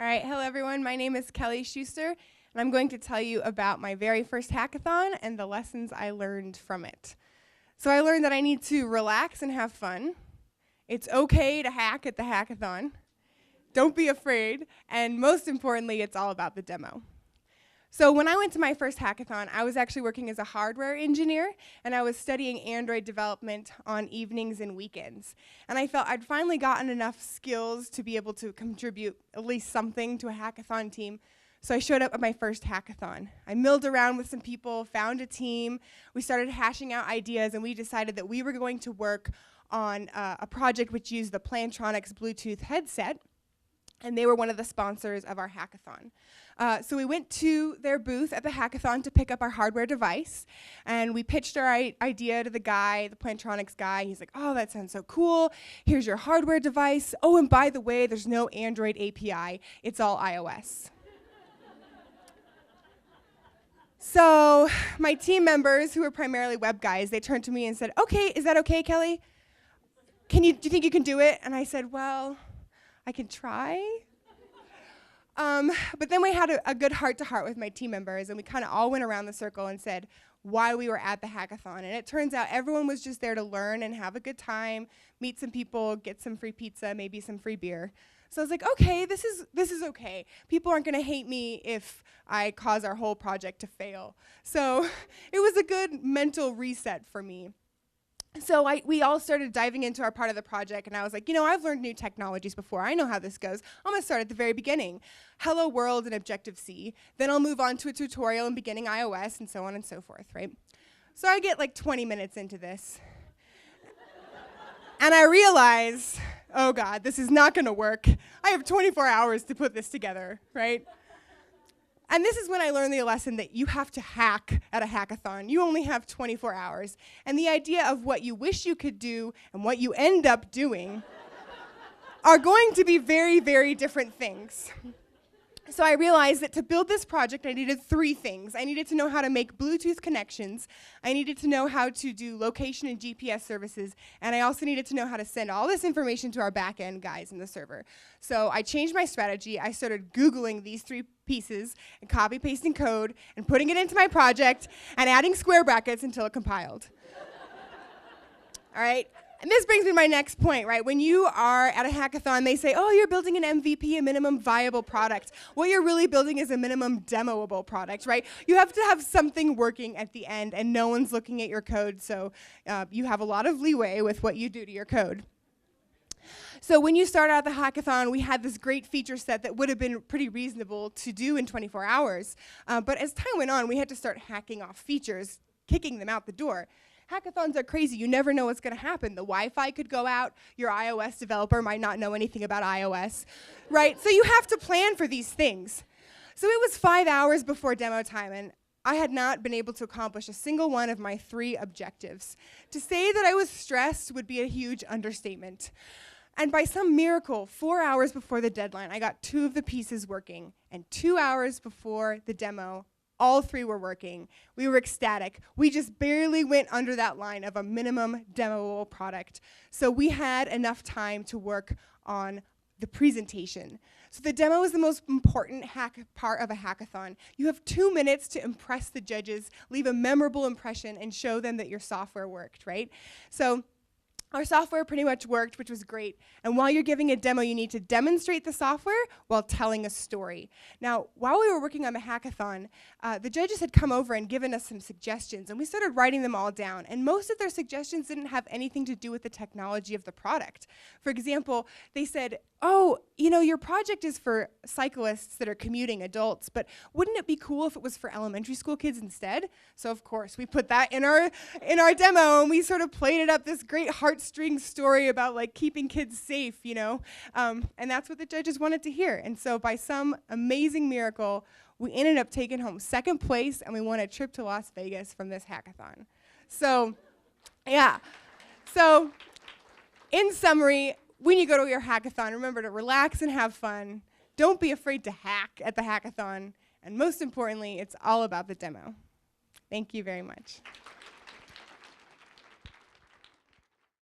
All right, hello everyone. My name is Kelly Shuster, and I'm going to tell you about my very first hackathon and the lessons I learned from it. So I learned that I need to relax and have fun. It's okay to hack at the hackathon. Don't be afraid. And most importantly, it's all about the demo. So when I went to my first hackathon, I was actually working as a hardware engineer, and I was studying Android development on evenings and weekends. And I felt I'd finally gotten enough skills to be able to contribute at least something to a hackathon team. So I showed up at my first hackathon. I milled around with some people, found a team. We started hashing out ideas, and we decided that we were going to work on a project which used the Plantronics Bluetooth headset. And they were one of the sponsors of our hackathon. So we went to their booth at the hackathon to pick up our hardware device, and we pitched our idea to the guy, the Plantronics guy. He's like, oh, that sounds so cool. Here's your hardware device. Oh, and by the way, there's no Android API. It's all iOS. So my team members, who were primarily web guys, they turned to me and said, okay, is that okay, Kelly? Do you think you can do it? And I said, well, I can try. But then we had a good heart-to-heart with my team members, and we kind of all went around the circle and said why we were at the hackathon. And it turns out everyone was just there to learn and have a good time, meet some people, get some free pizza, maybe some free beer. So I was like, okay, this is okay. People aren't going to hate me if I cause our whole project to fail. So it was a good mental reset for me. So we all started diving into our part of the project, and I was like, I've learned new technologies before. I know how this goes. I'm going to start at the very beginning. Hello World and Objective-C. Then I'll move on to a tutorial in beginning iOS, and so on and so forth, right? So I get like 20 minutes into this. And I realize, oh God, this is not going to work. I have 24 hours to put this together, right? And this is when I learned the lesson that you have to hack at a hackathon. You only have 24 hours. And the idea of what you wish you could do and what you end up doing are going to be very, very different things. So I realized that to build this project, I needed three things. I needed to know how to make Bluetooth connections. I needed to know how to do location and GPS services. And I also needed to know how to send all this information to our back-end guys in the server. So I changed my strategy. I started Googling these three pieces and copy-pasting code and putting it into my project and adding square brackets until it compiled. All right? And this brings me to my next point, right? When you are at a hackathon, they say, oh, you're building an MVP, a minimum viable product. What you're really building is a minimum demoable product, right? You have to have something working at the end, and no one's looking at your code, so you have a lot of leeway with what you do to your code. So when you start out the hackathon, we had this great feature set that would have been pretty reasonable to do in 24 hours. But as time went on, we had to start hacking off features, kicking them out the door. Hackathons are crazy. You never know what's going to happen. The Wi-Fi could go out. Your iOS developer might not know anything about iOS, right? So you have to plan for these things. So it was 5 hours before demo time, and I had not been able to accomplish a single one of my 3 objectives. To say that I was stressed would be a huge understatement. And by some miracle, 4 hours before the deadline, I got 2 of the pieces working, and 2 hours before the demo, all 3 were working. We were ecstatic. We just barely went under that line of a minimum demoable product. So we had enough time to work on the presentation. So the demo is the most important part of a hackathon. You have 2 minutes to impress the judges, leave a memorable impression, and show them that your software worked, right? So our software pretty much worked, which was great. And while you're giving a demo, you need to demonstrate the software while telling a story. Now, while we were working on the hackathon, the judges had come over and given us some suggestions, and we started writing them all down. And most of their suggestions didn't have anything to do with the technology of the product. For example, they said, oh, your project is for cyclists that are commuting adults, but wouldn't it be cool if it was for elementary school kids instead? So of course, we put that in our demo, and we sort of played it up, this great heartstring story about like keeping kids safe, and that's what the judges wanted to hear. And so by some amazing miracle, we ended up taking home 2nd place, and we won a trip to Las Vegas from this hackathon. So, yeah. So, in summary, when you go to your hackathon, remember to relax and have fun. Don't be afraid to hack at the hackathon. And most importantly, it's all about the demo. Thank you very much.